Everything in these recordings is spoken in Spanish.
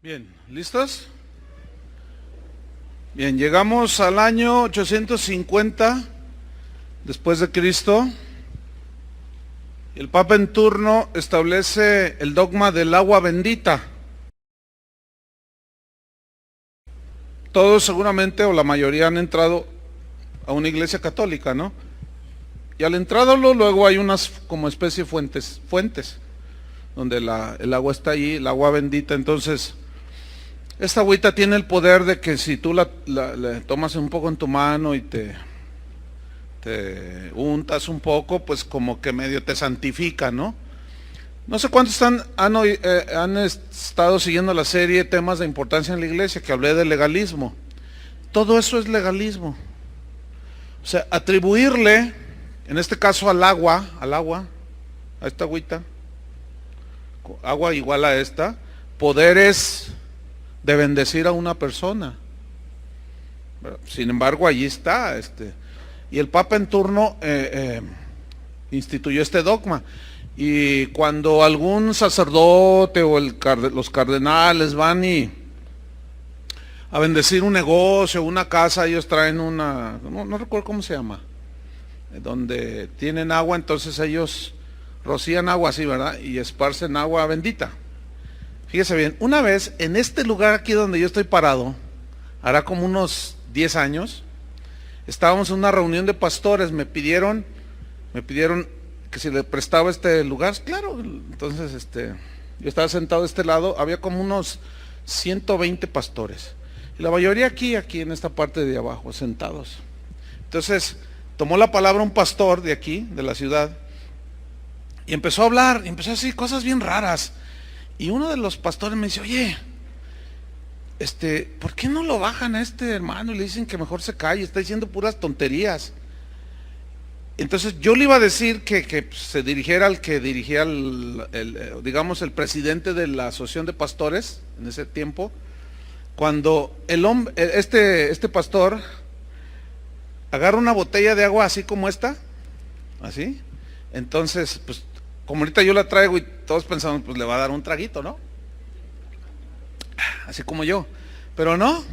Bien, ¿listos? Bien, llegamos al año 850 después de Cristo. El Papa en turno establece el dogma del agua bendita. Todos seguramente, o la mayoría, han entrado a una iglesia católica, ¿no? Y al entrarlo luego hay unas como especie de fuentes, donde el agua está allí, el agua bendita. Entonces, esta agüita tiene el poder de que si tú la tomas un poco en tu mano y te untas un poco, pues como que medio te santifica, ¿no? No sé cuántos han estado siguiendo la serie Temas de Importancia en la Iglesia, que hablé del legalismo. Todo eso es legalismo. O sea, atribuirle, en este caso al agua, a esta agüita, agua igual a esta, poderes de bendecir a una persona. Sin embargo, allí está, y el Papa en turno instituyó este dogma. Y cuando algún sacerdote o los cardenales van a bendecir un negocio, una casa, ellos traen no recuerdo cómo se llama, donde tienen agua, entonces ellos rocían agua así, ¿verdad? Y esparcen agua bendita. Fíjese bien, una vez en este lugar aquí donde yo estoy parado, hará como unos 10 años, estábamos en una reunión de pastores, me pidieron que si le prestaba este lugar. Claro, entonces yo estaba sentado de este lado, había como unos 120 pastores, y la mayoría aquí en esta parte de abajo, sentados. Entonces, tomó la palabra un pastor de aquí, de la ciudad, y empezó a hablar, y empezó a decir cosas bien raras. Y uno de los pastores me dice, oye, ¿por qué no lo bajan a este hermano y le dicen que mejor se calle? Está diciendo puras tonterías. Entonces yo le iba a decir que se dirigiera al que dirigía digamos, el presidente de la asociación de pastores en ese tiempo, cuando este pastor agarra una botella de agua así como esta, así. Entonces, pues, como ahorita yo la traigo y todos pensamos, pues le va a dar un traguito, ¿no? Así como yo. Pero no.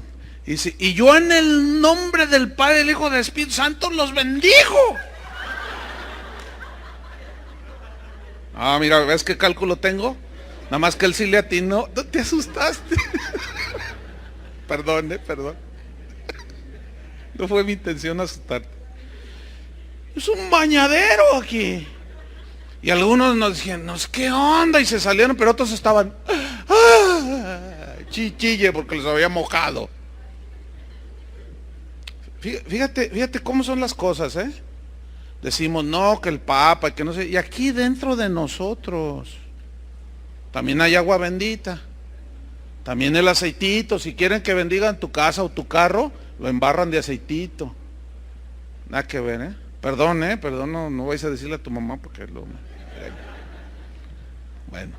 Y yo en el nombre del Padre, del Hijo y del Espíritu Santo los bendigo. Ah, mira, ¿ves qué cálculo tengo? Nada más que él sí le atinó. ¿No te asustaste? Perdón. No fue mi intención asustarte. Es un bañadero aquí. Y algunos nos dijeron, ¿qué onda? Y se salieron, pero otros estaban chichille porque les había mojado. Fíjate cómo son las cosas, ¿eh? Decimos, no, que el Papa, que no sé. Y aquí dentro de nosotros también hay agua bendita. También el aceitito. Si quieren que bendigan tu casa o tu carro, lo embarran de aceitito. Nada que ver, ¿eh? Perdón, no vais a decirle a tu mamá porque bueno,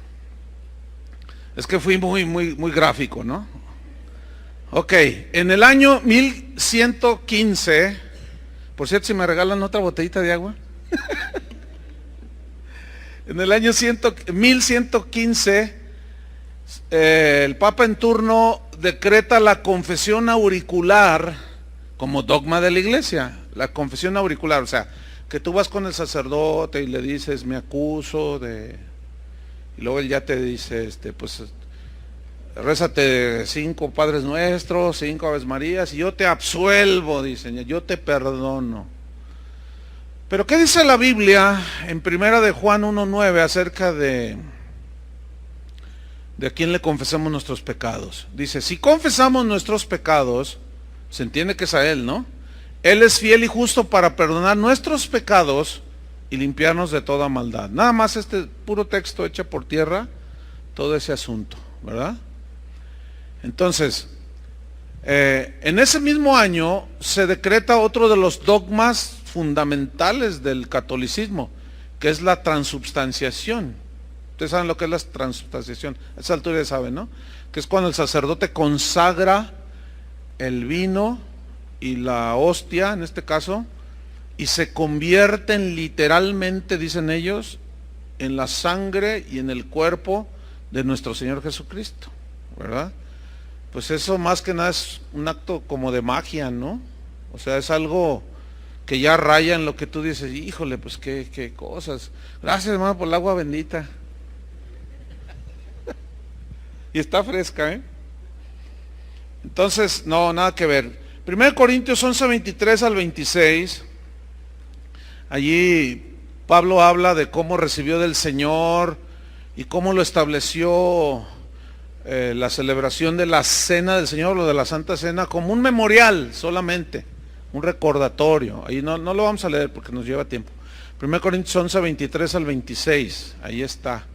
es que fui muy gráfico, ¿no? Ok, en el año 1115, por cierto, si me regalan otra botellita de agua. En el año 1115, el Papa en turno decreta la confesión auricular como dogma de la iglesia. La confesión auricular, o sea, que tú vas con el sacerdote y le dices, me acuso de... Y luego él ya te dice, pues, rézate 5 Padres Nuestros, 5 Aves Marías, y yo te absuelvo, dicen, yo te perdono. Pero ¿qué dice la Biblia en Primera de Juan 1:9 acerca de a quién le confesamos nuestros pecados? Dice, si confesamos nuestros pecados, se entiende que es a Él, ¿no? Él es fiel y justo para perdonar nuestros pecados y limpiarnos de toda maldad. Nada más puro texto echa por tierra todo ese asunto, ¿verdad? Entonces, en ese mismo año se decreta otro de los dogmas fundamentales del catolicismo, que es la transubstanciación. Ustedes saben lo que es la transubstanciación, a esa altura ya saben, ¿no? Que es cuando el sacerdote consagra el vino y la hostia, en este caso, y se convierten literalmente, dicen ellos, en la sangre y en el cuerpo de nuestro Señor Jesucristo, ¿verdad? pues eso más que nada es un acto como de magia, ¿no? O sea, es algo que ya raya en lo que tú dices, híjole, pues qué cosas. Gracias, hermano, por el agua bendita. Y está fresca, ¿eh? Entonces, no, nada que ver. 1 Corintios 11, 23 al 26, allí Pablo habla de cómo recibió del Señor y cómo lo estableció la celebración de la cena del Señor, lo de la Santa Cena, como un memorial solamente, un recordatorio. Ahí no lo vamos a leer porque nos lleva tiempo. 1 Corintios 11, 23 al 26, ahí está.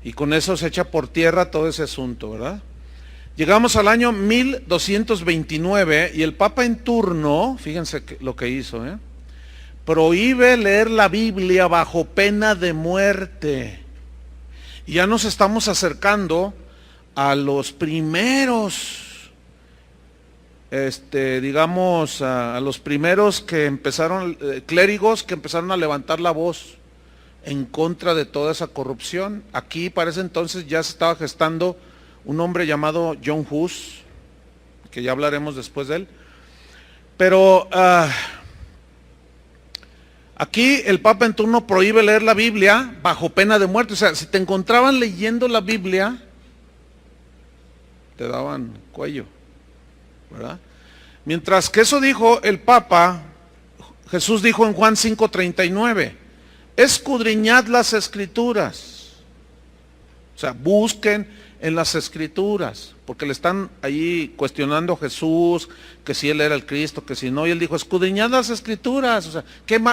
Y con eso se echa por tierra todo ese asunto, ¿verdad? Llegamos al año 1229 y el Papa en turno, fíjense lo que hizo, prohíbe leer la Biblia bajo pena de muerte. Y ya nos estamos acercando a los primeros, digamos, a los primeros que empezaron, clérigos que empezaron a levantar la voz en contra de toda esa corrupción. Aquí para ese entonces ya se estaba gestando un hombre llamado John Hus, que ya hablaremos después de él. Pero aquí el Papa en turno prohíbe leer la Biblia bajo pena de muerte. O sea, si te encontraban leyendo la Biblia, te daban cuello, ¿verdad? Mientras que eso dijo el Papa, Jesús dijo en Juan 5:39, escudriñad las Escrituras. O sea, busquen en las Escrituras, porque le están ahí cuestionando a Jesús, que si él era el Cristo, que si no, y él dijo, escudriñad las Escrituras. O sea,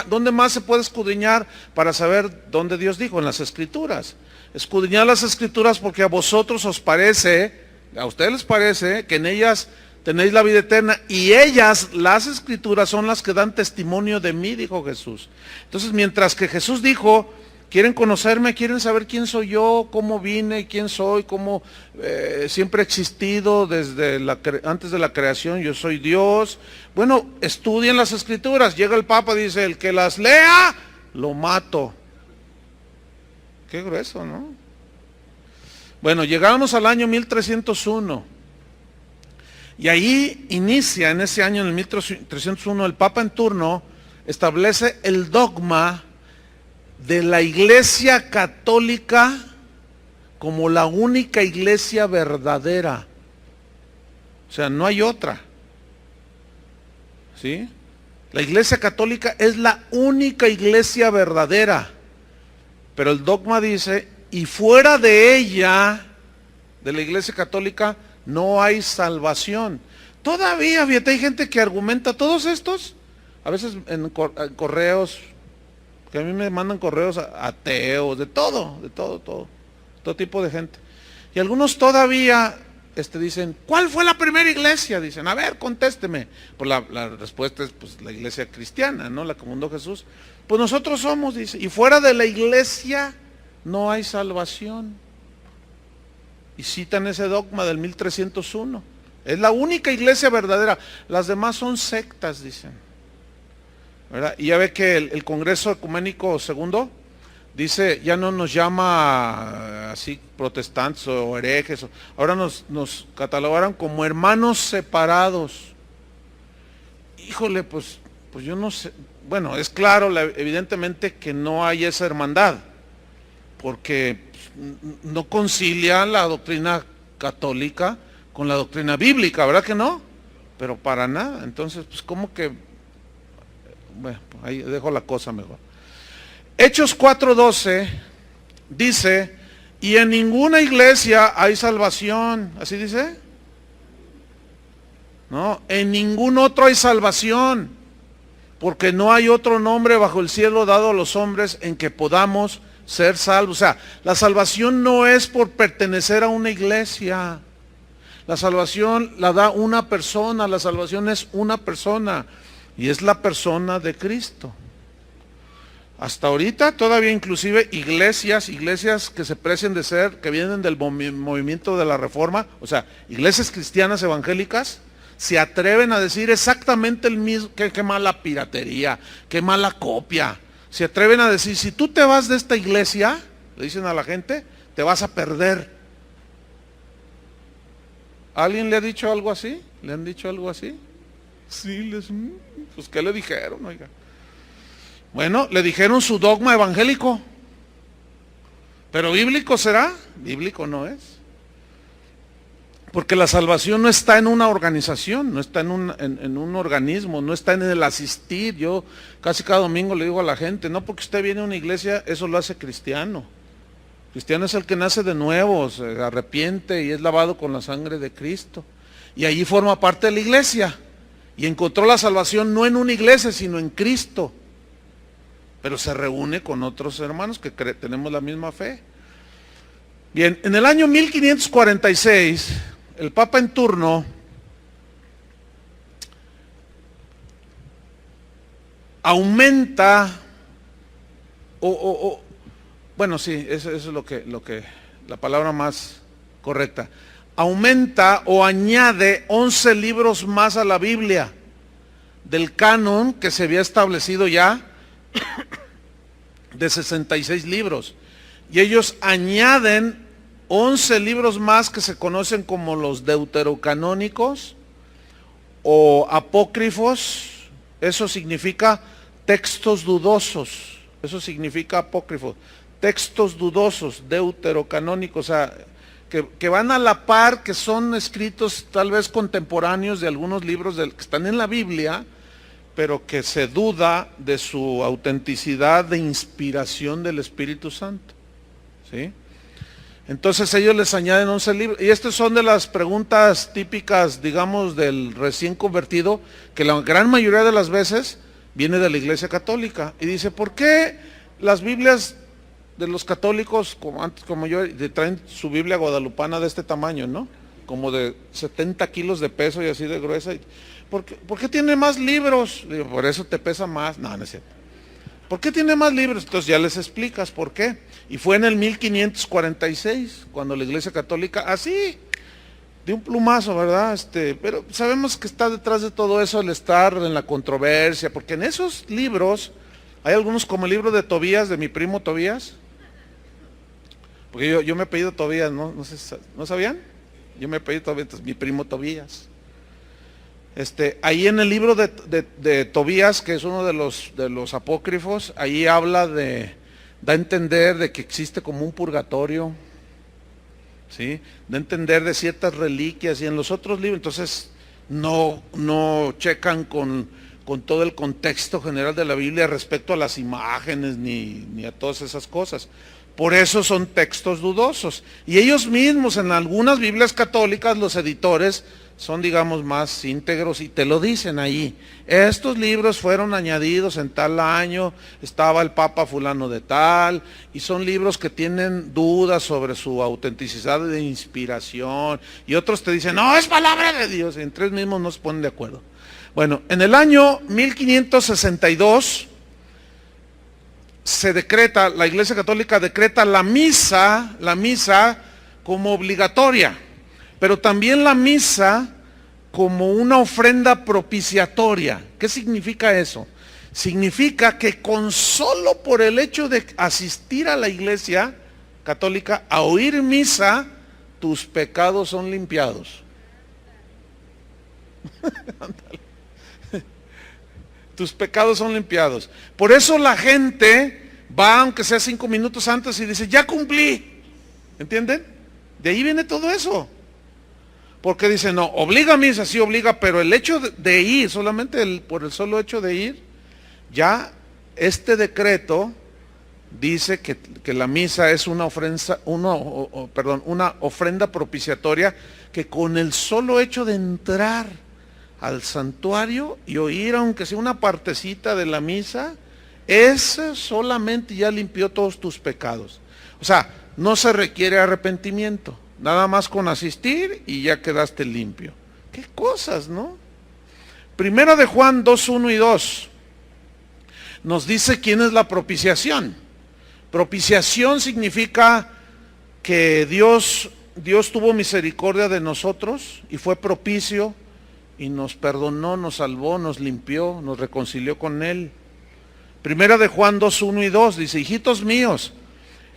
¿dónde más se puede escudriñar para saber dónde Dios dijo? En las Escrituras. Escudriñad las Escrituras porque a vosotros os parece, a ustedes les parece, que en ellas tenéis la vida eterna, y ellas, las Escrituras, son las que dan testimonio de mí, dijo Jesús. Entonces, mientras que Jesús dijo, quieren conocerme, quieren saber quién soy yo, cómo vine, quién soy, cómo siempre he existido desde antes de la creación, yo soy Dios. Bueno, estudien las Escrituras. Llega el Papa, dice, el que las lea, lo mato. Qué grueso, ¿no? Bueno, llegamos al año 1301. Y ahí inicia, en ese año, en el 1301, el Papa en turno establece el dogma de la Iglesia Católica como la única iglesia verdadera. O sea, no hay otra. ¿Sí? La Iglesia Católica es la única iglesia verdadera. Pero el dogma dice, y fuera de ella, de la Iglesia Católica, no hay salvación. Todavía, fíjate, hay gente que argumenta todos estos, a veces en correos, que a mí me mandan correos ateos, de todo tipo de gente. Y algunos todavía dicen, ¿cuál fue la primera iglesia? Dicen, a ver, contésteme. Pues la respuesta es, pues, la iglesia cristiana, ¿no? La que fundó Jesús. Pues nosotros somos, dice, y fuera de la iglesia no hay salvación. Y citan ese dogma del 1301. Es la única iglesia verdadera. Las demás son sectas, dicen, ¿verdad? Y ya ve que el Congreso Ecuménico II dice, ya no nos llama así protestantes o herejes, ahora nos catalogaron como hermanos separados. Híjole, pues yo no sé. Bueno, es claro, evidentemente que no hay esa hermandad, porque no concilia la doctrina católica con la doctrina bíblica, ¿verdad que no? Pero para nada. Entonces, pues como que, bueno, ahí dejo la cosa mejor. Hechos 4:12 dice, y en ninguna iglesia hay salvación. ¿Así dice? No, en ningún otro hay salvación, porque no hay otro nombre bajo el cielo dado a los hombres en que podamos ser salvos. O sea, la salvación no es por pertenecer a una iglesia. La salvación la da una persona, la salvación es una persona, y es la persona de Cristo. Hasta ahorita todavía inclusive iglesias que se precian de ser, que vienen del movimiento de la Reforma, o sea, iglesias cristianas evangélicas, se atreven a decir exactamente el mismo, qué mala piratería, qué mala copia. Se atreven a decir, si tú te vas de esta iglesia, le dicen a la gente, te vas a perder. ¿Alguien le ha dicho algo así? ¿Le han dicho algo así? Sí, pues ¿qué le dijeron, oiga? Bueno, le dijeron su dogma evangélico. ¿Pero bíblico será? Bíblico no es. Porque la salvación no está en una organización, no está en un organismo, no está en el asistir. Yo casi cada domingo le digo a la gente, no porque usted viene a una iglesia, eso lo hace cristiano. Cristiano es el que nace de nuevo, se arrepiente y es lavado con la sangre de Cristo. Y allí forma parte de la iglesia. Y encontró la salvación no en una iglesia, sino en Cristo. Pero se reúne con otros hermanos que tenemos la misma fe. Bien, en el año 1546, el Papa en turno aumenta, bueno, sí, eso es lo que, la palabra más correcta, aumenta o añade 11 libros más a la Biblia, del canon que se había establecido ya, de 66 libros. Y ellos añaden 11 libros más que se conocen como los deuterocanónicos o apócrifos. Eso significa textos dudosos. Eso significa apócrifos. Textos dudosos, deuterocanónicos, o sea, que van a la par, que son escritos tal vez contemporáneos de algunos libros que están en la Biblia, pero que se duda de su autenticidad de inspiración del Espíritu Santo. ¿Sí? Entonces ellos les añaden 11 libros, y estas son de las preguntas típicas, digamos, del recién convertido, que la gran mayoría de las veces viene de la Iglesia Católica, y dice, ¿por qué las Biblias de los católicos, como antes, como yo, traen su Biblia guadalupana de este tamaño, ¿no? Como de 70 kilos de peso y así de gruesa? ¿Por qué tiene más libros? Digo, por eso te pesa más. No, no es cierto. ¿Por qué tiene más libros? Entonces ya les explicas por qué. Y fue en el 1546, cuando la Iglesia Católica, así, de un plumazo, ¿verdad? Pero sabemos que está detrás de todo eso el estar en la controversia, porque en esos libros, hay algunos como el libro de Tobías, de mi primo Tobías, porque yo me he apellido Tobías, ¿no? ¿No sabían? Yo me he apellido Tobías, entonces, mi primo Tobías. Ahí en el libro de Tobías, que es uno de los apócrifos, ahí habla da a entender de que existe como un purgatorio, ¿sí? Da a entender de ciertas reliquias, y en los otros libros, entonces, no checan con todo el contexto general de la Biblia respecto a las imágenes, ni a todas esas cosas. Por eso son textos dudosos. Y ellos mismos, en algunas Biblias católicas, los editores, son, digamos, más íntegros y te lo dicen ahí. Estos libros fueron añadidos en tal año, estaba el Papa fulano de tal, y son libros que tienen dudas sobre su autenticidad de inspiración, y otros te dicen, no, es palabra de Dios, y entre ellos mismos no se ponen de acuerdo. Bueno, en el año 1562 se decreta, la Iglesia Católica decreta la misa como obligatoria, pero también la misa como una ofrenda propiciatoria. ¿Qué significa eso? Significa que con solo por el hecho de asistir a la Iglesia Católica a oír misa, tus pecados son limpiados. Tus pecados son limpiados. Por eso la gente va, aunque sea 5 minutos antes, y dice, ya cumplí. ¿Entienden? De ahí viene todo eso. Porque dice, no, obliga a misa, sí obliga, pero el hecho de ir, solamente por el solo hecho de ir, ya este decreto dice que la misa es una ofrenda propiciatoria, que con el solo hecho de entrar al santuario y oír, aunque sea una partecita de la misa, ese solamente ya limpió todos tus pecados. O sea, no se requiere arrepentimiento, nada más con asistir y ya quedaste limpio. Qué cosas, ¿no? Primera de Juan 2:1 y 2 nos dice quién es la propiciación. Propiciación significa que Dios tuvo misericordia de nosotros y fue propicio y nos perdonó, nos salvó, nos limpió, nos reconcilió con Él. Primera de Juan 2:1 y 2 dice, hijitos míos,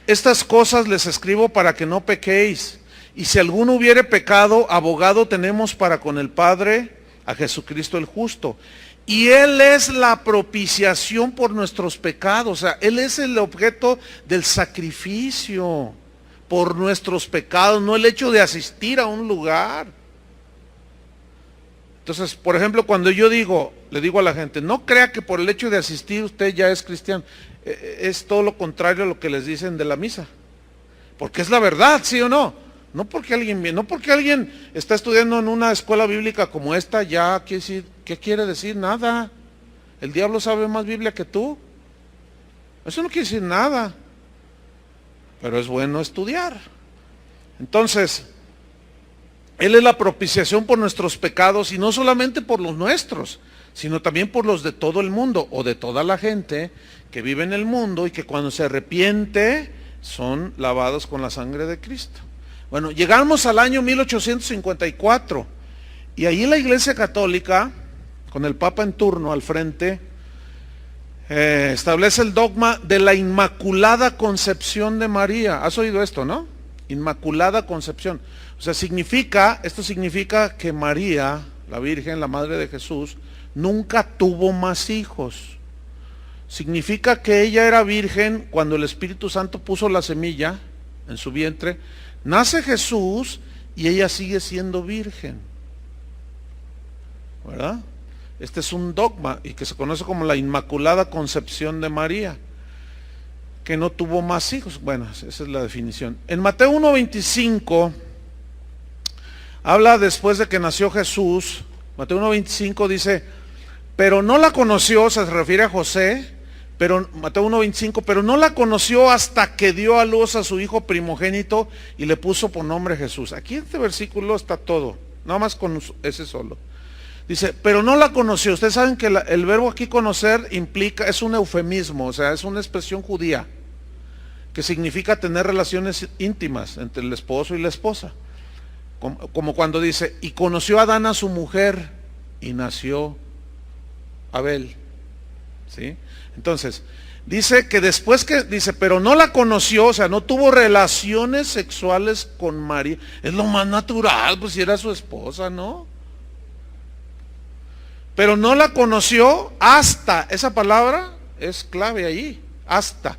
estas cosas les escribo para que no pequéis. Y si alguno hubiere pecado, abogado tenemos para con el Padre, a Jesucristo el justo. Y Él es la propiciación por nuestros pecados. O sea, Él es el objeto del sacrificio por nuestros pecados, no el hecho de asistir a un lugar. Entonces, por ejemplo, cuando yo le digo a la gente, no crea que por el hecho de asistir usted ya es cristiano. Es todo lo contrario a lo que les dicen de la misa. Porque es la verdad, ¿sí o no? No porque alguien está estudiando en una escuela bíblica como esta, ya quiere decir, ¿qué quiere decir? Nada. El diablo sabe más Biblia que tú. Eso no quiere decir nada. Pero es bueno estudiar. Entonces, Él es la propiciación por nuestros pecados, y no solamente por los nuestros, sino también por los de todo el mundo, o de toda la gente que vive en el mundo y que cuando se arrepiente son lavados con la sangre de Cristo. Bueno, llegamos al año 1854 y ahí la Iglesia Católica, con el Papa en turno al frente, establece el dogma de la Inmaculada Concepción de María. ¿Has oído esto, no? Inmaculada Concepción. O sea, esto significa que María, la Virgen, la Madre de Jesús, nunca tuvo más hijos. Significa que ella era virgen cuando el Espíritu Santo puso la semilla en su vientre. Nace Jesús y ella sigue siendo virgen. ¿Verdad? Este es un dogma y que se conoce como la Inmaculada Concepción de María, que no tuvo más hijos. Bueno, esa es la definición. En Mateo 1:25 habla después de que nació Jesús. Mateo 1:25 dice, pero no la conoció, se refiere a José, pero Mateo 1:25, pero no la conoció hasta que dio a luz a su hijo primogénito y le puso por nombre Jesús. Aquí en este versículo está todo, nada más con ese solo. Dice, pero no la conoció. Ustedes saben que el verbo aquí conocer es un eufemismo, o sea, es una expresión judía, que significa tener relaciones íntimas entre el esposo y la esposa. Como cuando dice, y conoció a Adán a su mujer, y nació Abel. ¿Sí? Entonces, dice que pero no la conoció, o sea, no tuvo relaciones sexuales con María. Es lo más natural, pues si era su esposa, ¿no? Pero no la conoció hasta, esa palabra es clave ahí, hasta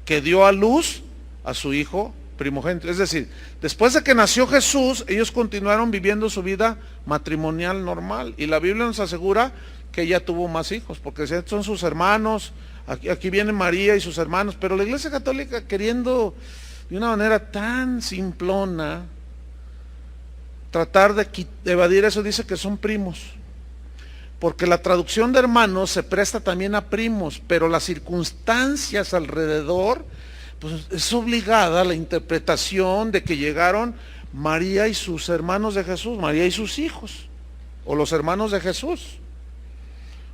que dio a luz a su hijo primogénito. Es decir, después de que nació Jesús, ellos continuaron viviendo su vida matrimonial normal. Y la Biblia nos asegura que ella tuvo más hijos, porque son sus hermanos, aquí viene María y sus hermanos, pero la Iglesia Católica, queriendo de una manera tan simplona tratar de evadir eso, dice que son primos. Porque la traducción de hermanos se presta también a primos, pero las circunstancias alrededor, pues es obligada la interpretación de que llegaron María y sus hermanos de Jesús, María y sus hijos, o los hermanos de Jesús.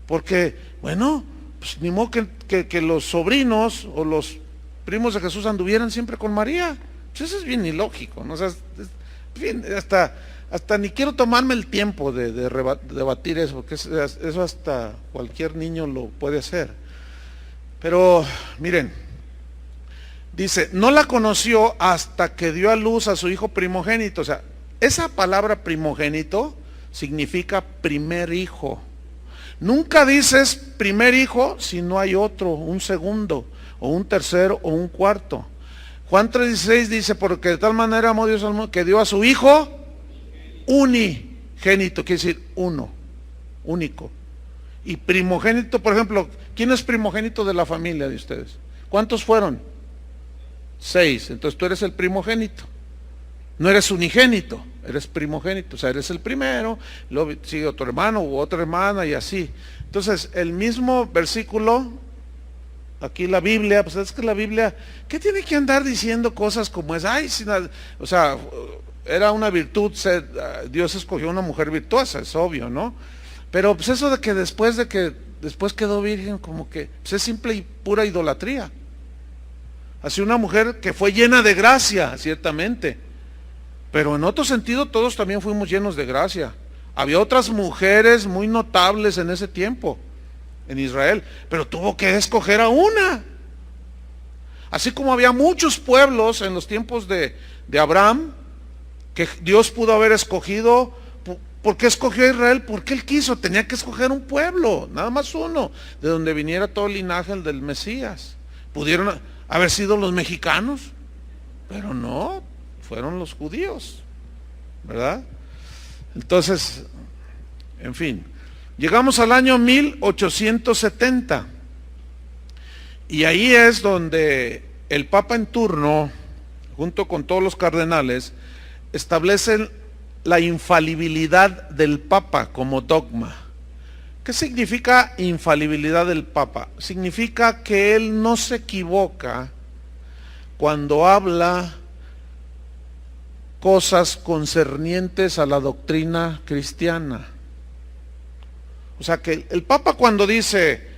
Porque, bueno, pues ni modo que los sobrinos o los primos de Jesús anduvieran siempre con María. Pues eso es bien ilógico, ¿no? O sea, bien, hasta ni quiero tomarme el tiempo de debatir eso, porque eso hasta cualquier niño lo puede hacer. Pero, miren, dice, no la conoció hasta que dio a luz a su hijo primogénito. O sea, esa palabra primogénito significa primer hijo. Nunca dices primer hijo si no hay otro, un segundo, o un tercero, o un cuarto. Juan 3:16 dice, porque de tal manera amó Dios al mundo que dio a su hijo unigénito, quiere decir uno, único. Y primogénito, por ejemplo, ¿quién es primogénito de la familia de ustedes? ¿Cuántos fueron? 6, entonces tú eres el primogénito. No eres unigénito, eres primogénito, o sea, eres el primero, luego sigue otro hermano u otra hermana y así. Entonces, el mismo versículo, aquí la Biblia, pues es que la Biblia, ¿qué tiene que andar diciendo cosas como esa? Ay, o sea, era una virtud, Dios escogió una mujer virtuosa, es obvio, ¿no? Pero pues eso de que después quedó virgen, como que pues es simple y pura idolatría. Así una mujer que fue llena de gracia, ciertamente, pero en otro sentido todos también fuimos llenos de gracia. Había otras mujeres muy notables en ese tiempo, en Israel, pero tuvo que escoger a una. Así como había muchos pueblos en los tiempos de Abraham, que Dios pudo haber escogido. ¿Por qué escogió a Israel? Porque Él quiso, tenía que escoger un pueblo, nada más uno, de donde viniera todo el linaje del Mesías. Pudieron haber sido los mexicanos, pero no, fueron los judíos, ¿verdad? Entonces, en fin, llegamos al año 1870, y ahí es donde el Papa en turno, junto con todos los cardenales, establecen la infalibilidad del Papa como dogma. ¿Qué significa infalibilidad del Papa? Significa que él no se equivoca cuando habla cosas concernientes a la doctrina cristiana. O sea que el Papa cuando dice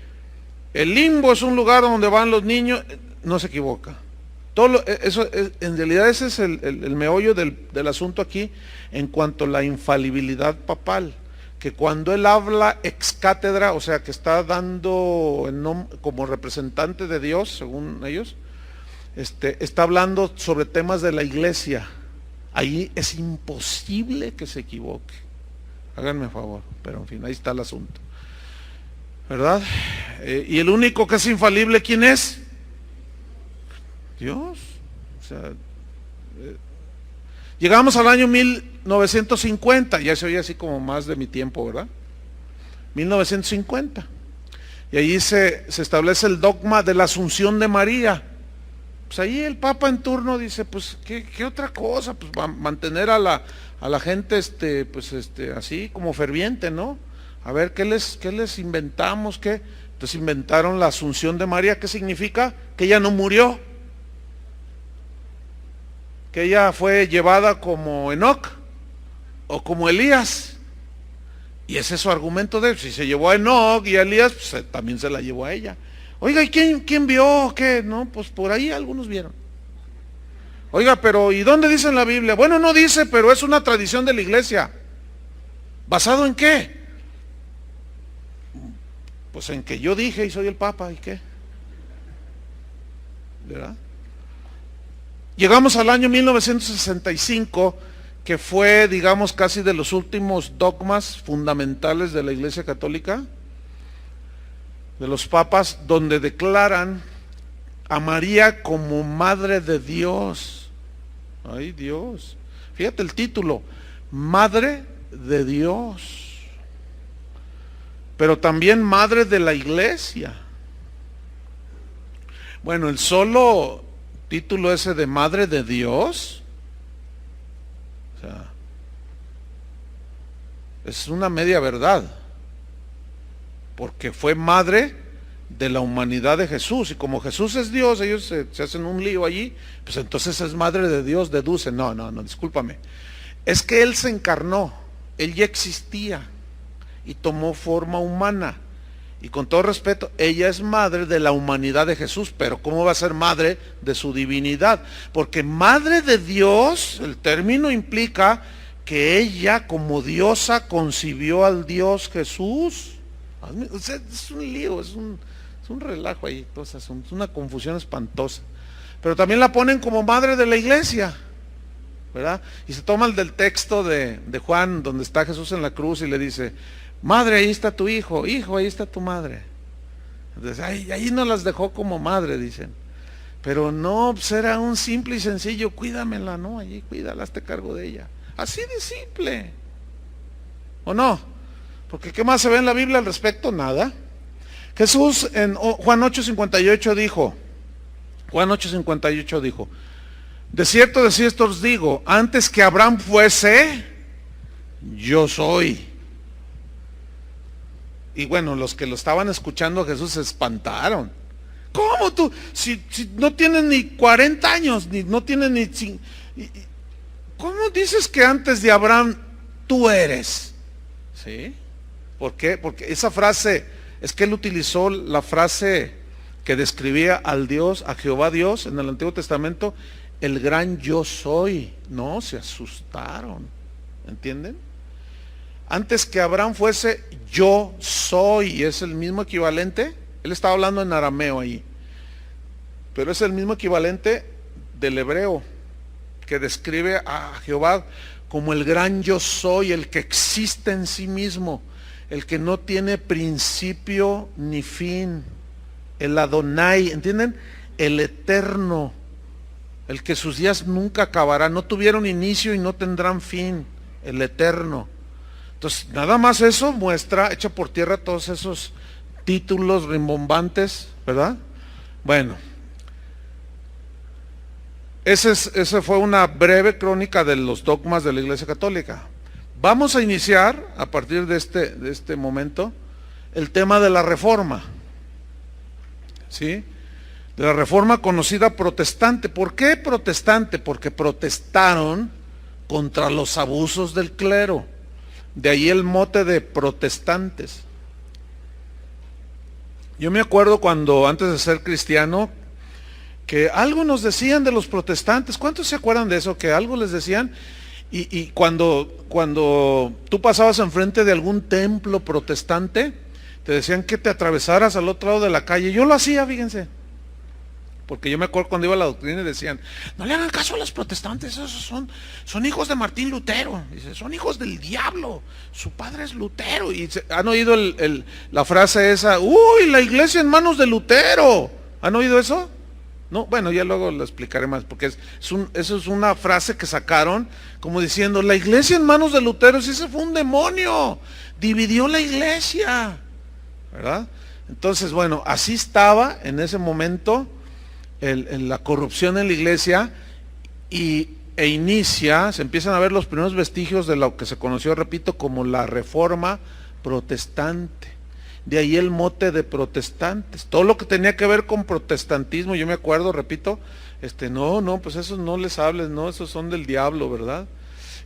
el limbo es un lugar donde van los niños, no se equivoca. Eso, en realidad ese es el meollo del asunto aquí en cuanto a la infalibilidad papal, que cuando él habla ex cátedra, o sea que está dando como representante de Dios, según ellos, está hablando sobre temas de la iglesia. Ahí es imposible que se equivoque. Háganme favor, pero en fin, ahí está el asunto, ¿verdad? Y el único que es infalible, ¿quién es? Dios. O sea, llegamos al año 1950, ya se oye así como más de mi tiempo, ¿verdad? 1950. Y allí se establece el dogma de la Asunción de María. Pues ahí el Papa en turno dice, pues, ¿qué otra cosa? Pues mantener a la gente, así como ferviente, ¿no? A ver, ¿qué les inventamos? ¿Qué? Entonces inventaron la Asunción de María. ¿Qué significa? Que ella no murió. Que ella fue llevada como Enoc o como Elías. Y ese es su argumento de, si se llevó a Enoc y a Elías, pues también se la llevó a ella. Oiga, ¿y quién vio? ¿Qué? No, pues por ahí algunos vieron. Oiga, pero ¿y dónde dice en la Biblia? Bueno, no dice, pero es una tradición de la iglesia. ¿Basado en qué? Pues en que yo dije y soy el Papa, ¿y qué? ¿Verdad? Llegamos al año 1965, que fue, digamos, casi de los últimos dogmas fundamentales de la Iglesia Católica, de los papas, donde declaran a María como Madre de Dios. ¡Ay, Dios! Fíjate el título, Madre de Dios, pero también Madre de la Iglesia. Bueno, el solo título ese de Madre de Dios, o sea, es una media verdad, porque fue madre de la humanidad de Jesús, y como Jesús es Dios, ellos se hacen un lío allí, pues entonces es madre de Dios, deducen. No, discúlpame, es que Él se encarnó, Él ya existía y tomó forma humana. Y con todo respeto, ella es madre de la humanidad de Jesús, pero ¿cómo va a ser madre de su divinidad? Porque madre de Dios, el término implica que ella como diosa concibió al Dios Jesús. O sea, es un lío, es un relajo ahí, es una confusión espantosa. Pero también la ponen como madre de la iglesia, ¿verdad? Y se toma el del texto de Juan, donde está Jesús en la cruz y le dice, madre, ahí está tu hijo, hijo, ahí está tu madre. Entonces, ahí no las dejó como madre, dicen. Pero no, pues era un simple y sencillo, cuídamela, ¿no? Allí, cuídala, hazte cargo de ella. Así de simple. ¿O no? Porque ¿qué más se ve en la Biblia al respecto? Nada. Jesús en Juan 8:58 dijo, de cierto os digo, antes que Abraham fuese, yo soy. Y bueno, los que lo estaban escuchando a Jesús se espantaron. ¿Cómo tú? Si no tienes ni 40 años, no tienes ni... ¿Cómo dices que antes de Abraham tú eres? ¿Sí? ¿Por qué? Porque esa frase, es que él utilizó la frase que describía al Dios, a Jehová Dios, en el Antiguo Testamento, el gran yo soy. No, se asustaron. ¿Entienden? Antes que Abraham fuese, yo soy, y es el mismo equivalente. Él estaba hablando en arameo ahí, pero es el mismo equivalente del hebreo. que describe a Jehová como el gran yo soy, el que existe en sí mismo, el que no tiene principio ni fin, el Adonai, ¿entienden? El eterno, el que sus días nunca acabarán, no tuvieron inicio y no tendrán fin, el eterno. Entonces, nada más eso muestra, echa por tierra todos esos títulos rimbombantes, ¿verdad? Bueno, esa fue una breve crónica de los dogmas de la Iglesia Católica. Vamos a iniciar, a partir de este momento, el tema de la Reforma, ¿sí? De la Reforma conocida protestante. ¿Por qué protestante? Porque protestaron contra los abusos del clero. De ahí el mote de protestantes. Yo me acuerdo cuando, antes de ser cristiano, que algo nos decían de los protestantes. ¿Cuántos se acuerdan de eso? Que algo les decían. Y cuando tú pasabas enfrente de algún templo protestante, te decían que te atravesaras al otro lado de la calle. Yo lo hacía, fíjense. Porque yo me acuerdo cuando iba a la doctrina y decían, no le hagan caso a los protestantes, esos son hijos de Martín Lutero. Dice, son hijos del diablo, su padre es Lutero. Y han oído la frase esa, uy, la iglesia en manos de Lutero. ¿Han oído eso? No, bueno, ya luego lo explicaré más, porque eso es una frase que sacaron como diciendo, la iglesia en manos de Lutero, si ese fue un demonio, dividió la iglesia, ¿verdad? Entonces, bueno, así estaba en ese momento la corrupción en la iglesia se empiezan a ver los primeros vestigios de lo que se conoció, repito, como la Reforma protestante. De ahí el mote de protestantes. Todo lo que tenía que ver con protestantismo, yo me acuerdo, repito, no, pues esos no les hables, no, esos son del diablo, ¿verdad?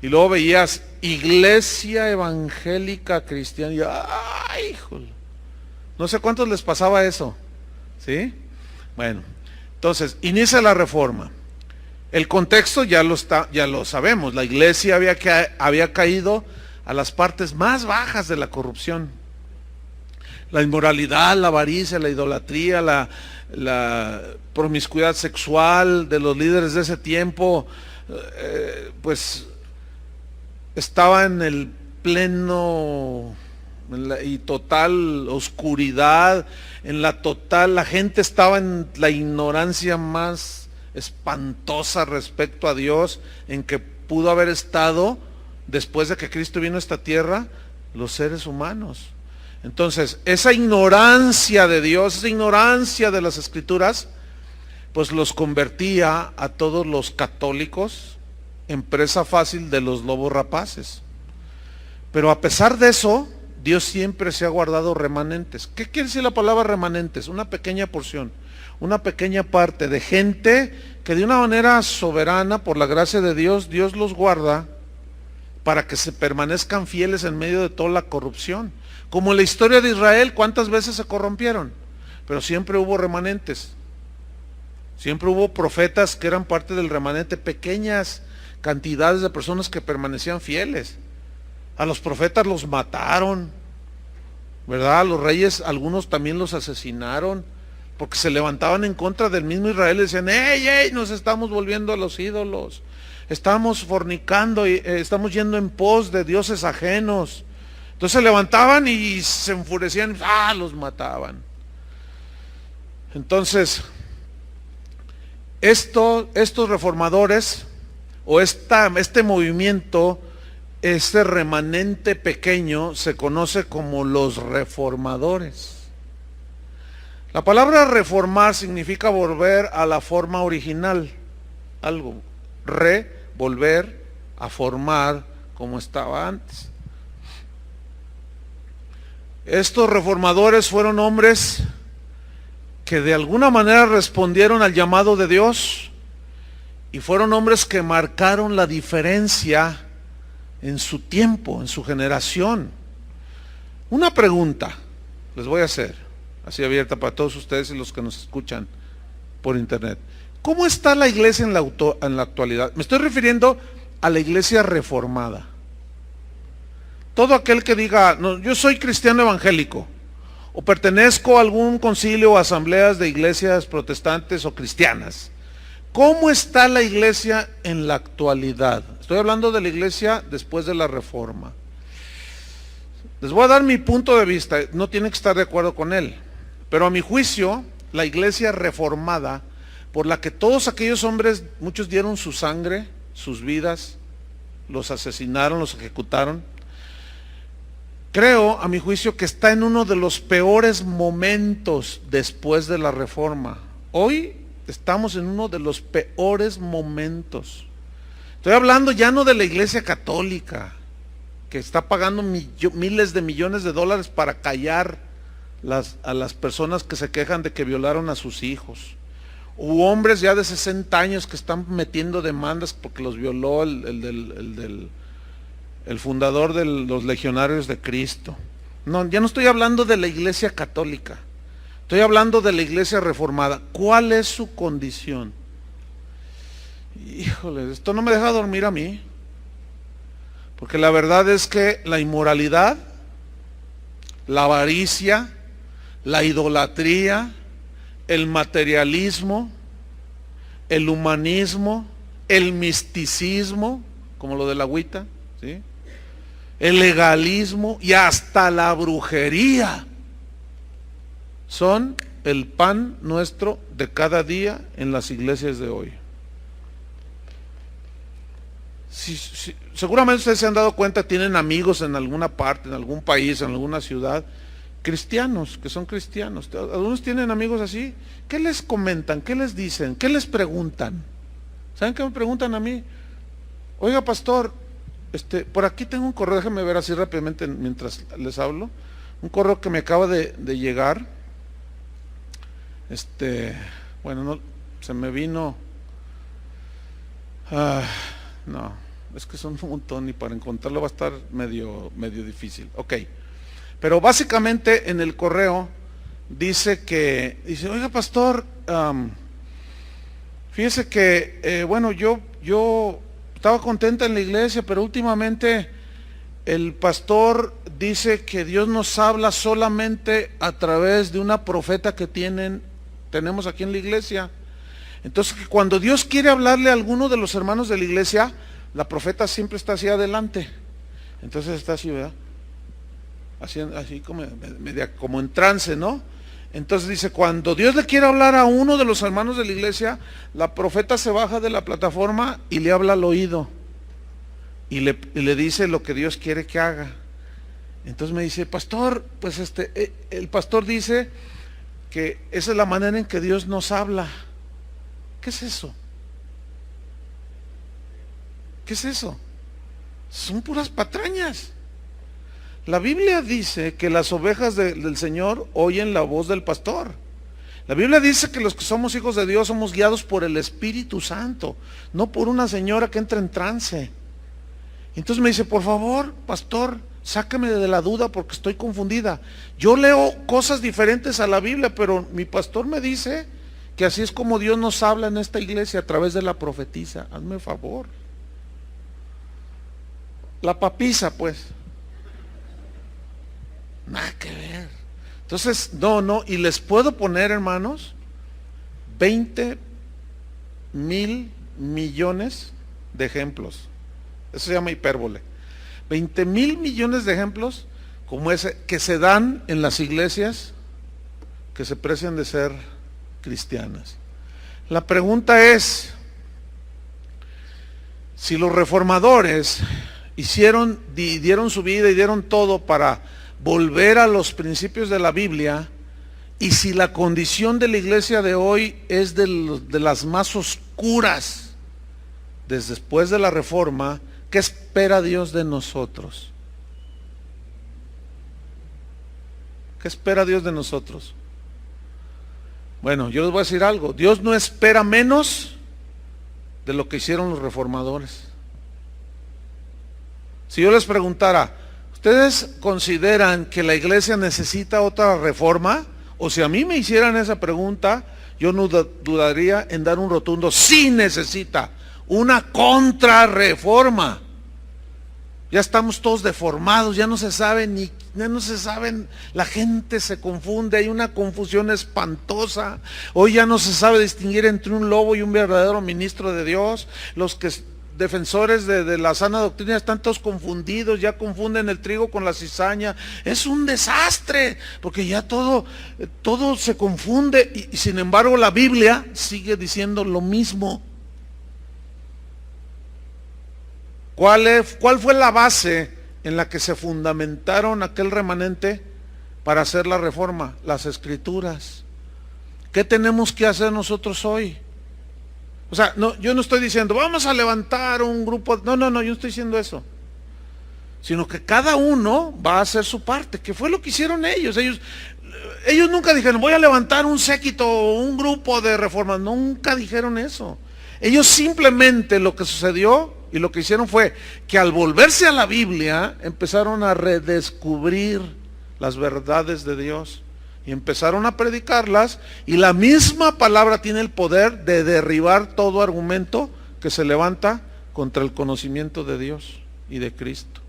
Y luego veías Iglesia Evangélica Cristiana, y ¡ay, híjole! No sé cuántos les pasaba eso, ¿sí? Bueno, entonces, inicia la Reforma. El contexto ya lo sabemos, la iglesia había caído a las partes más bajas de la corrupción. La inmoralidad, la avaricia, la idolatría, la promiscuidad sexual de los líderes de ese tiempo, pues estaba en el pleno y total oscuridad, la gente estaba en la ignorancia más espantosa respecto a Dios, en que pudo haber estado después de que Cristo vino a esta tierra, los seres humanos. Entonces, esa ignorancia de Dios, esa ignorancia de las Escrituras, pues los convertía a todos los católicos en presa fácil de los lobos rapaces. Pero a pesar de eso, Dios siempre se ha guardado remanentes. ¿Qué quiere decir la palabra remanentes? Una pequeña porción, una pequeña parte de gente que de una manera soberana, por la gracia de Dios, Dios los guarda para que se permanezcan fieles en medio de toda la corrupción. Como en la historia de Israel, ¿cuántas veces se corrompieron? Pero siempre hubo remanentes. Siempre hubo profetas que eran parte del remanente, pequeñas cantidades de personas que permanecían fieles. A los profetas los mataron, ¿verdad? A los reyes, algunos también los asesinaron, porque se levantaban en contra del mismo Israel y decían, ¡ey, nos estamos volviendo a los ídolos! Estamos fornicando y estamos yendo en pos de dioses ajenos. Entonces se levantaban y se enfurecían, los mataban. Entonces, estos reformadores, o este movimiento, este remanente pequeño, se conoce como los reformadores. La palabra reformar significa volver a la forma original, algo, volver a formar como estaba antes. Estos reformadores fueron hombres que de alguna manera respondieron al llamado de Dios y fueron hombres que marcaron la diferencia en su tiempo, en su generación. Una pregunta les voy a hacer, así abierta para todos ustedes y los que nos escuchan por internet. ¿Cómo está la iglesia en la actualidad? Me estoy refiriendo a la iglesia reformada. Todo aquel que diga, no, yo soy cristiano evangélico, o pertenezco a algún concilio o asambleas de iglesias protestantes o cristianas, ¿Cómo está la iglesia en la actualidad? Estoy hablando de la iglesia después de la Reforma. Les voy a dar mi punto de vista, no tienen que estar de acuerdo con él, pero a mi juicio, la iglesia reformada, por la que todos aquellos hombres, muchos dieron su sangre, sus vidas, los asesinaron, los ejecutaron, creo, a mi juicio, que está en uno de los peores momentos después de la Reforma. Hoy estamos en uno de los peores momentos. Estoy hablando ya no de la iglesia católica, que está pagando miles de millones de dólares para callar a las personas que se quejan de que violaron a sus hijos. U hombres ya de 60 años que están metiendo demandas porque los violó el fundador de los Legionarios de Cristo. No, ya no estoy hablando de la iglesia católica. Estoy hablando de la iglesia reformada. ¿Cuál es su condición? Híjole, esto no me deja dormir a mí. Porque la verdad es que la inmoralidad, la avaricia, la idolatría, el materialismo, el humanismo, el misticismo, como lo de la agüita, ¿sí?, el legalismo y hasta la brujería son el pan nuestro de cada día en las iglesias de hoy. Seguramente ustedes se han dado cuenta, tienen amigos en alguna parte, en algún país, en alguna ciudad, cristianos, que son cristianos. Algunos tienen amigos así. ¿Qué les comentan? ¿Qué les dicen? ¿Qué les preguntan? ¿Saben qué me preguntan a mí? Oiga, pastor, por aquí tengo un correo, déjenme ver así rápidamente mientras les hablo. Un correo que me acaba de llegar. Bueno, no, se me vino. No, es que son un montón y para encontrarlo va a estar medio difícil. Ok, pero básicamente en el correo dice, oiga, pastor, fíjese que, bueno, yo estaba contenta en la iglesia, pero últimamente el pastor dice que Dios nos habla solamente a través de una profeta que tenemos aquí en la iglesia. Entonces, cuando Dios quiere hablarle a alguno de los hermanos de la iglesia, la profeta siempre está así adelante. Entonces está así, ¿verdad? Así como en trance, ¿no? Entonces dice, cuando Dios le quiere hablar a uno de los hermanos de la iglesia, la profeta se baja de la plataforma y le habla al oído. Y le dice lo que Dios quiere que haga. Entonces me dice, pastor, pues el pastor dice que esa es la manera en que Dios nos habla. ¿Qué es eso? ¿Qué es eso? Son puras patrañas. La Biblia dice que las ovejas del Señor oyen la voz del pastor. La Biblia dice que los que somos hijos de Dios somos guiados por el Espíritu Santo, no por una señora que entra en trance. Entonces me dice, por favor, pastor, sáqueme de la duda porque estoy confundida. Yo leo cosas diferentes a la Biblia, pero mi pastor me dice que así es como Dios nos habla en esta iglesia a través de la profetisa. Hazme favor. La papisa, pues. Nada que ver. Entonces, no, y les puedo poner, hermanos, 20,000,000,000 de ejemplos. Eso se llama hipérbole. 20,000,000,000 de ejemplos como ese que se dan en las iglesias que se precian de ser cristianas. La pregunta es, si los reformadores dieron su vida y dieron todo para volver a los principios de la Biblia, y si la condición de la iglesia de hoy es de las más oscuras después de la Reforma, ¿qué espera Dios de nosotros? ¿Qué espera Dios de nosotros? Bueno, yo les voy a decir algo. Dios no espera menos de lo que hicieron los reformadores. Si yo les preguntara, ¿ustedes consideran que la iglesia necesita otra reforma? O si a mí me hicieran esa pregunta, yo no dudaría en dar un rotundo, sí necesita una contrarreforma. Ya estamos todos deformados, ya no se sabe ni ya no se saben, la gente se confunde, hay una confusión espantosa. Hoy ya no se sabe distinguir entre un lobo y un verdadero ministro de Dios. Los que defensores de la sana doctrina están todos confundidos, ya confunden el trigo con la cizaña. Es un desastre, porque ya todo se confunde, y sin embargo la Biblia sigue diciendo lo mismo. ¿Cuál fue la base en la que se fundamentaron aquel remanente para hacer la reforma? Las Escrituras. ¿Qué tenemos que hacer nosotros hoy? O sea, no, yo no estoy diciendo, vamos a levantar un grupo. No, yo no estoy diciendo eso. Sino que cada uno va a hacer su parte, que fue lo que hicieron ellos. Ellos nunca dijeron, voy a levantar un séquito o un grupo de reformas. Nunca dijeron eso. Ellos simplemente, lo que sucedió y lo que hicieron fue que al volverse a la Biblia empezaron a redescubrir las verdades de Dios y empezaron a predicarlas, y la misma palabra tiene el poder de derribar todo argumento que se levanta contra el conocimiento de Dios y de Cristo.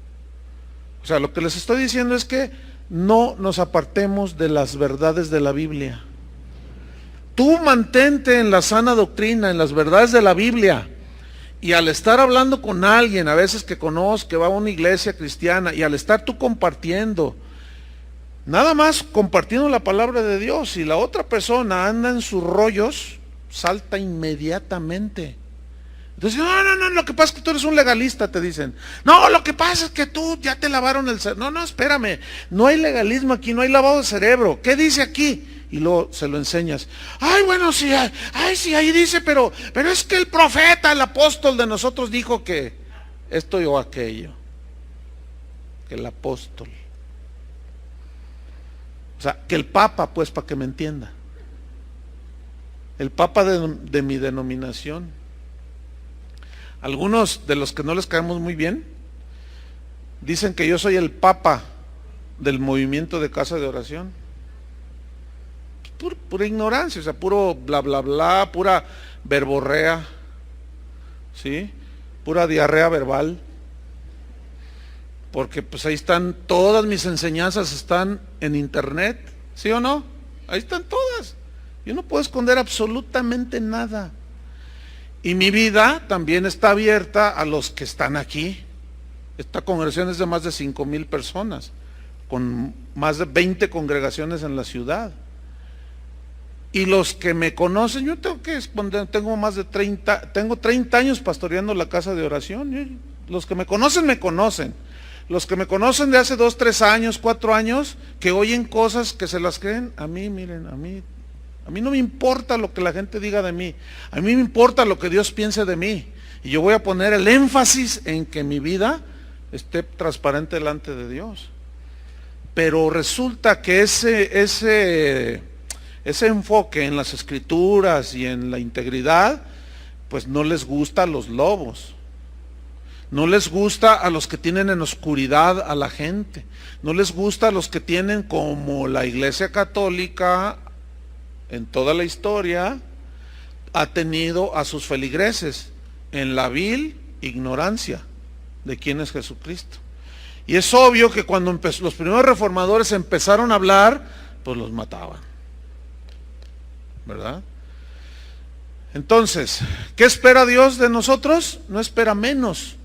O sea, lo que les estoy diciendo es que no nos apartemos de las verdades de la Biblia. Tú mantente en la sana doctrina, en las verdades de la Biblia. Y al estar hablando con alguien, a veces que conozco, que va a una iglesia cristiana, y al estar tú compartiendo, nada más compartiendo la palabra de Dios, y la otra persona anda en sus rollos, salta inmediatamente. Entonces, no, lo que pasa es que tú eres un legalista, te dicen. No, lo que pasa es que tú ya te lavaron el cerebro. No, espérame, no hay legalismo aquí, no hay lavado de cerebro. ¿Qué dice aquí? Y luego se lo enseñas. Ay, bueno, sí, sí, ahí dice, pero es que el profeta, el apóstol de nosotros dijo que esto o aquello. Que el apóstol. O sea, que el papa, pues, para que me entienda. El papa de mi denominación. Algunos de los que no les caemos muy bien dicen que yo soy el papa del movimiento de casa de oración. Pura ignorancia, o sea, puro bla bla bla, pura verborrea, ¿sí? Pura diarrea verbal. Porque pues ahí están, todas mis enseñanzas están en internet, ¿sí o no? Ahí están todas. Yo no puedo esconder absolutamente nada. Y mi vida también está abierta a los que están aquí. Esta congregación es de más de 5,000 personas, con más de 20 congregaciones en la ciudad. Y los que me conocen, yo tengo que responder, tengo 30 años pastoreando la casa de oración. Los que me conocen, me conocen. Los que me conocen de hace 2, 3 años, 4 años, que oyen cosas que se las creen, a mí, miren, a mí no me importa lo que la gente diga de mí. A mí me importa lo que Dios piense de mí. Y yo voy a poner el énfasis en que mi vida esté transparente delante de Dios. Pero resulta que ese enfoque en las Escrituras y en la integridad, pues no les gusta a los lobos. No les gusta a los que tienen en oscuridad a la gente. No les gusta a los que tienen, como la Iglesia Católica en toda la historia ha tenido a sus feligreses en la vil ignorancia de quién es Jesucristo. Y es obvio que cuando los primeros reformadores empezaron a hablar, pues los mataban, ¿verdad? Entonces, ¿qué espera Dios de nosotros? No espera menos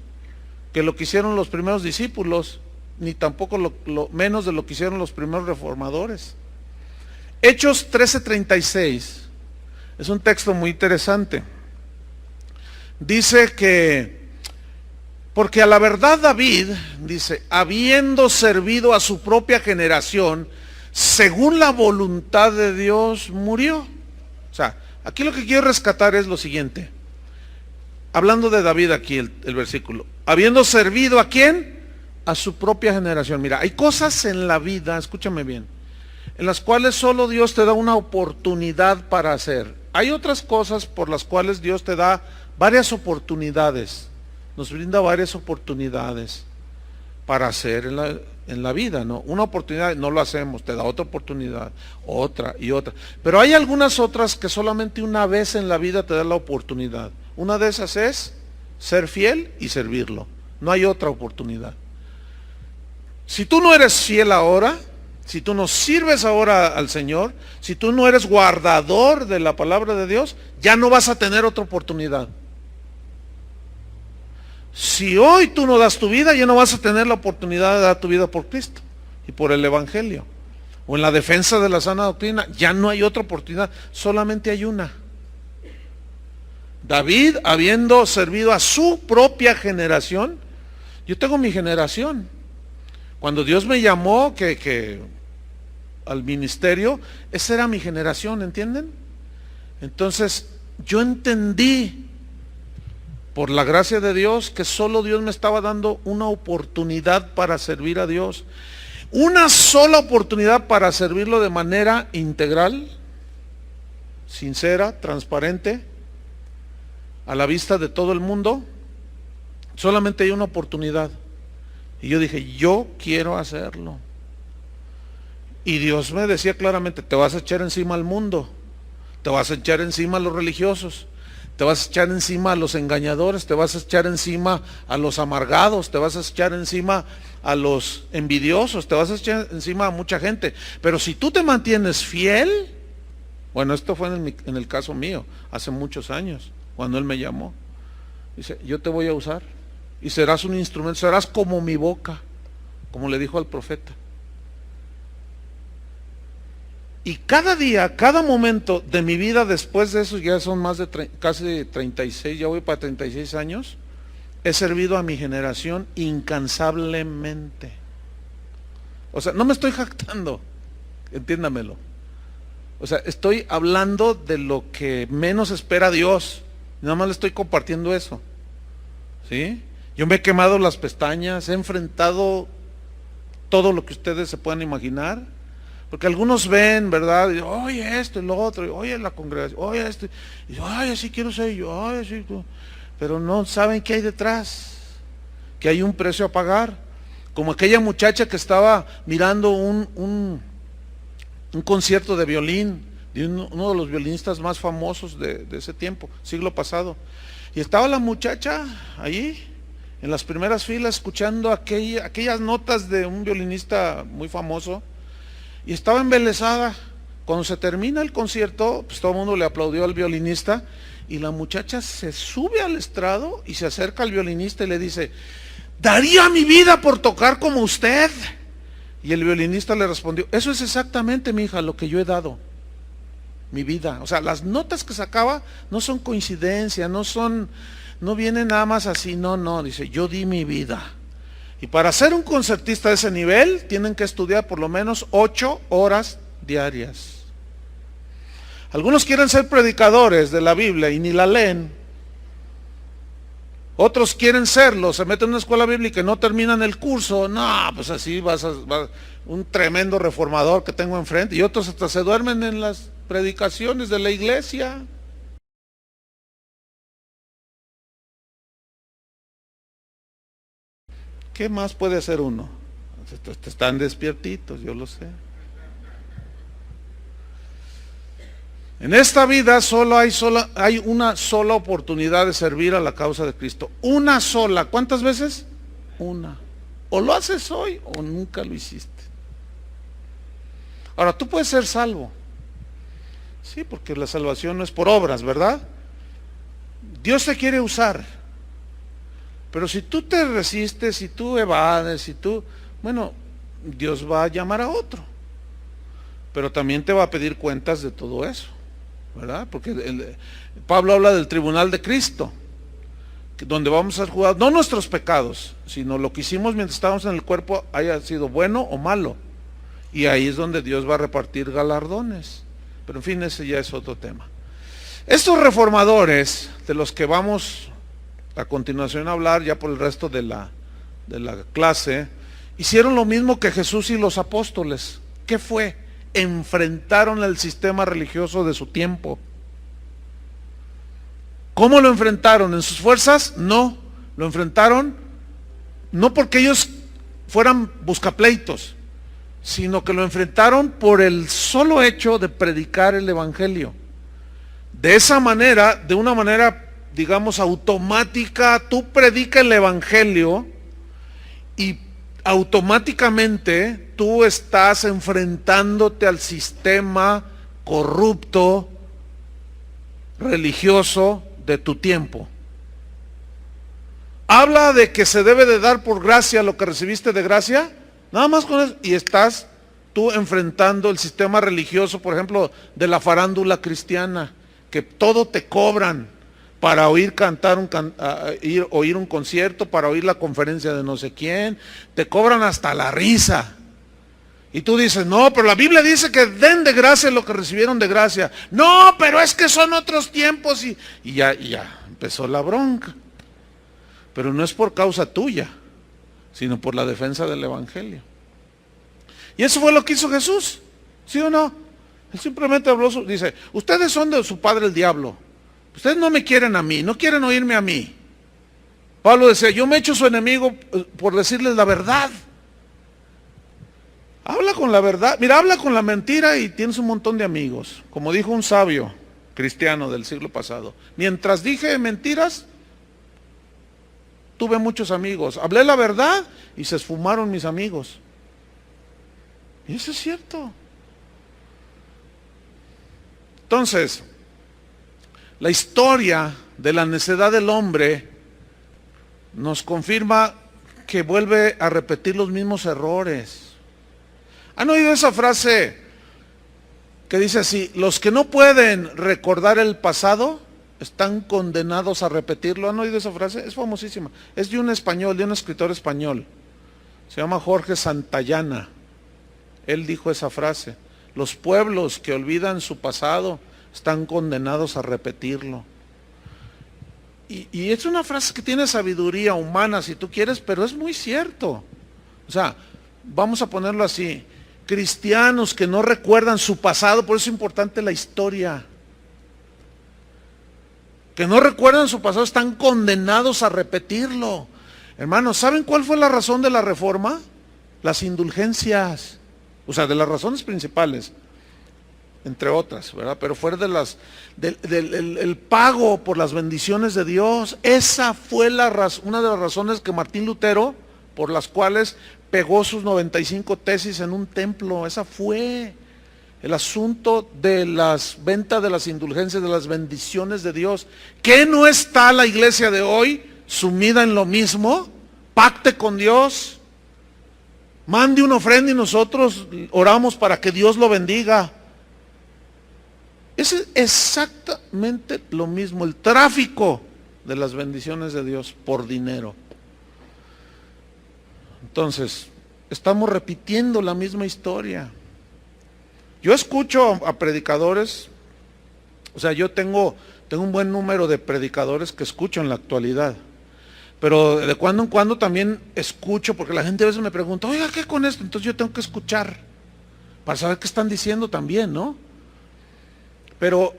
que lo que hicieron los primeros discípulos, ni tampoco lo menos de lo que hicieron los primeros reformadores. Hechos 13:36 es un texto muy interesante. Dice que, porque a la verdad David, dice, habiendo servido a su propia generación, según la voluntad de Dios, murió. O sea, aquí lo que quiero rescatar es lo siguiente. Hablando de David aquí el versículo. Habiendo servido ¿a quién? A su propia generación. Mira, hay cosas en la vida, escúchame bien, en las cuales solo Dios te da una oportunidad para hacer. Hay otras cosas por las cuales Dios te da varias oportunidades. Nos brinda varias oportunidades para hacer en la vida, ¿no? Una oportunidad, no lo hacemos, te da otra oportunidad, otra y otra. Pero hay algunas otras que solamente una vez en la vida te da la oportunidad. Una de esas es ser fiel y servirlo. No hay otra oportunidad. Si tú no eres fiel ahora, si tú no sirves ahora al Señor, si tú no eres guardador de la palabra de Dios, ya no vas a tener otra oportunidad. Si hoy tú no das tu vida, ya no vas a tener la oportunidad de dar tu vida por Cristo y por el Evangelio. O en la defensa de la sana doctrina, ya no hay otra oportunidad, solamente hay una. David, habiendo servido a su propia generación, yo tengo mi generación. Cuando Dios me llamó al ministerio, esa era mi generación, ¿entienden? Entonces, yo entendí, por la gracia de Dios, que solo Dios me estaba dando una oportunidad para servir a Dios. Una sola oportunidad para servirlo de manera integral, sincera, transparente, a la vista de todo el mundo. Solamente hay una oportunidad. Y yo dije, yo quiero hacerlo. Y Dios me decía claramente, te vas a echar encima al mundo, te vas a echar encima a los religiosos, te vas a echar encima a los engañadores, te vas a echar encima a los amargados, te vas a echar encima a los envidiosos, te vas a echar encima a mucha gente. Pero si tú te mantienes fiel, bueno, esto fue en el caso mío, hace muchos años, cuando Él me llamó. Dice, yo te voy a usar y serás un instrumento, serás como mi boca, como le dijo al profeta. Y cada día, cada momento de mi vida después de eso, ya son más de casi 36, ya voy para 36 años, he servido a mi generación incansablemente. O sea, no me estoy jactando, entiéndamelo. O sea, estoy hablando de lo que menos espera Dios. Nada más le estoy compartiendo eso. ¿Sí? Yo me he quemado las pestañas, he enfrentado todo lo que ustedes se puedan imaginar. Porque algunos ven, ¿verdad? Y, oye esto y lo otro, y, oye la congregación, oye esto, y ay, así quiero ser yo, ay, así tú. Pero no saben qué hay detrás, que hay un precio a pagar. Como aquella muchacha que estaba mirando un concierto de violín, de uno de los violinistas más famosos de ese tiempo, siglo pasado. Y estaba la muchacha ahí, en las primeras filas, escuchando aquellas notas de un violinista muy famoso. Y estaba embelesada. Cuando se termina el concierto, pues todo el mundo le aplaudió al violinista y la muchacha se sube al estrado y se acerca al violinista y le dice, daría mi vida por tocar como usted. Y el violinista le respondió, eso es exactamente, mi hija, lo que yo he dado, mi vida. O sea, las notas que sacaba no son coincidencia, no vienen nada más así, no, dice, yo di mi vida. Y para ser un concertista de ese nivel, tienen que estudiar por lo menos 8 horas diarias. Algunos quieren ser predicadores de la Biblia y ni la leen. Otros quieren serlo, se meten en una escuela bíblica y no terminan el curso. No, pues así vas un tremendo reformador que tengo enfrente. Y otros hasta se duermen en las predicaciones de la iglesia. ¿Qué más puede hacer uno? Están despiertitos, yo lo sé. En esta vida hay una sola oportunidad de servir a la causa de Cristo. Una sola. ¿Cuántas veces? Una. O lo haces hoy o nunca lo hiciste. Ahora, tú puedes ser salvo. Sí, porque la salvación no es por obras, ¿verdad? Dios te quiere usar. Pero si tú te resistes, si tú evades, bueno, Dios va a llamar a otro. Pero también te va a pedir cuentas de todo eso, ¿verdad? Porque Pablo habla del tribunal de Cristo, donde vamos a ser juzgados, no nuestros pecados, sino lo que hicimos mientras estábamos en el cuerpo, haya sido bueno o malo. Y ahí es donde Dios va a repartir galardones. Pero en fin, ese ya es otro tema. Estos reformadores, de los que vamos a continuación a hablar ya por el resto de la clase, hicieron lo mismo que Jesús y los apóstoles. ¿Qué fue? Enfrentaron el sistema religioso de su tiempo. ¿Cómo lo enfrentaron? ¿En sus fuerzas? No, lo enfrentaron no porque ellos fueran buscapleitos, sino que lo enfrentaron por el solo hecho de predicar el evangelio. De esa manera, de una manera digamos automática, tú predica el evangelio y automáticamente tú estás enfrentándote al sistema corrupto, religioso de tu tiempo. Habla de que se debe de dar por gracia lo que recibiste de gracia, nada más con eso, y estás tú enfrentando el sistema religioso, por ejemplo, de la farándula cristiana, que todo te cobran para oír cantar, oír un concierto, para oír la conferencia de no sé quién, te cobran hasta la risa. Y tú dices, no, pero la Biblia dice que den de gracia lo que recibieron de gracia. No, pero es que son otros tiempos y ya empezó la bronca. Pero no es por causa tuya, sino por la defensa del Evangelio. Y eso fue lo que hizo Jesús, ¿sí o no? Él simplemente habló, dice, ustedes son de su padre el diablo. Ustedes no me quieren a mí, no quieren oírme a mí. Pablo decía, yo me he hecho su enemigo por decirles la verdad. Habla con la verdad, mira, habla con la mentira y tienes un montón de amigos. Como dijo un sabio cristiano del siglo pasado, mientras dije mentiras, tuve muchos amigos. Hablé la verdad y se esfumaron mis amigos. Y eso es cierto. Entonces, la historia de la necedad del hombre nos confirma que vuelve a repetir los mismos errores. ¿Han oído esa frase que dice así, los que no pueden recordar el pasado están condenados a repetirlo? ¿Han oído esa frase? Es famosísima. Es de un español, de un escritor español. Se llama Jorge Santayana. Él dijo esa frase. Los pueblos que olvidan su pasado están condenados a repetirlo. Y es una frase que tiene sabiduría humana, si tú quieres, pero es muy cierto. O sea, vamos a ponerlo así. Cristianos que no recuerdan su pasado, por eso es importante la historia. Que no recuerdan su pasado, están condenados a repetirlo. Hermanos, ¿saben cuál fue la razón de la reforma? Las indulgencias. O sea, de las razones principales, entre otras, ¿verdad? Pero fuera de el pago por las bendiciones de Dios. Esa fue una de las razones que Martín Lutero, por las cuales pegó sus 95 tesis en un templo. Esa fue el asunto de las ventas de las indulgencias, de las bendiciones de Dios. ¿Qué no está la iglesia de hoy sumida en lo mismo? Pacte con Dios. Mande una ofrenda y nosotros oramos para que Dios lo bendiga. Es exactamente lo mismo, el tráfico de las bendiciones de Dios por dinero. Entonces, estamos repitiendo la misma historia. Yo escucho a predicadores, o sea, yo tengo un buen número de predicadores que escucho en la actualidad. Pero de cuando en cuando también escucho, porque la gente a veces me pregunta, oiga, ¿qué con esto? Entonces yo tengo que escuchar, para saber qué están diciendo también, ¿no? Pero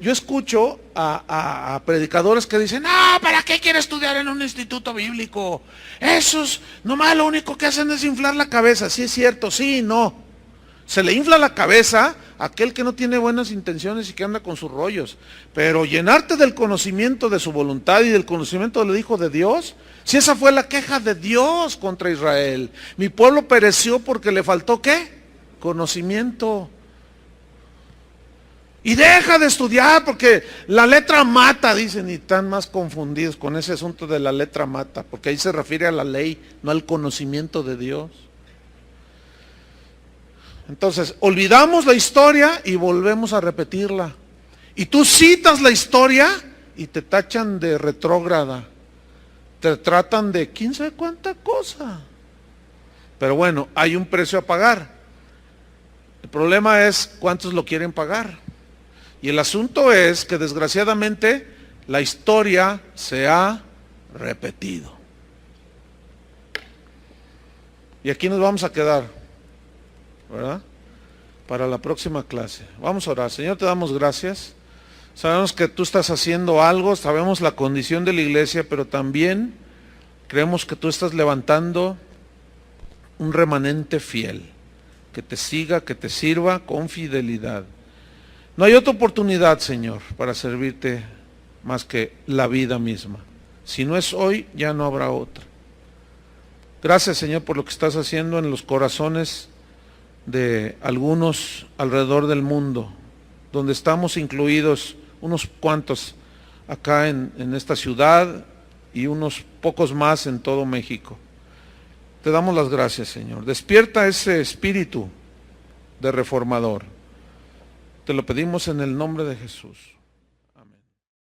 yo escucho a predicadores que dicen, ¿para qué quiere estudiar en un instituto bíblico? Esos, nomás lo único que hacen es inflar la cabeza. Sí es cierto, sí, no. Se le infla la cabeza a aquel que no tiene buenas intenciones y que anda con sus rollos. Pero llenarte del conocimiento de su voluntad y del conocimiento del Hijo de Dios, si esa fue la queja de Dios contra Israel. Mi pueblo pereció porque le faltó ¿qué? Conocimiento. Y deja de estudiar porque la letra mata, dicen, y están más confundidos con ese asunto de la letra mata, porque ahí se refiere a la ley, no al conocimiento de Dios. Entonces, olvidamos la historia y volvemos a repetirla. Y tú citas la historia y te tachan de retrógrada. Te tratan de quién sabe cuánta cosa. Pero bueno, hay un precio a pagar. El problema es cuántos lo quieren pagar. Y el asunto es que desgraciadamente la historia se ha repetido. Y aquí nos vamos a quedar, ¿verdad? Para la próxima clase. Vamos a orar. Señor, te damos gracias. Sabemos que tú estás haciendo algo, sabemos la condición de la iglesia, pero también creemos que tú estás levantando un remanente fiel, que te siga, que te sirva con fidelidad. No hay otra oportunidad, Señor, para servirte más que la vida misma. Si no es hoy, ya no habrá otra. Gracias, Señor, por lo que estás haciendo en los corazones de algunos alrededor del mundo, donde estamos incluidos unos cuantos acá en esta ciudad y unos pocos más en todo México. Te damos las gracias, Señor. Despierta ese espíritu de reformador. Te lo pedimos en el nombre de Jesús.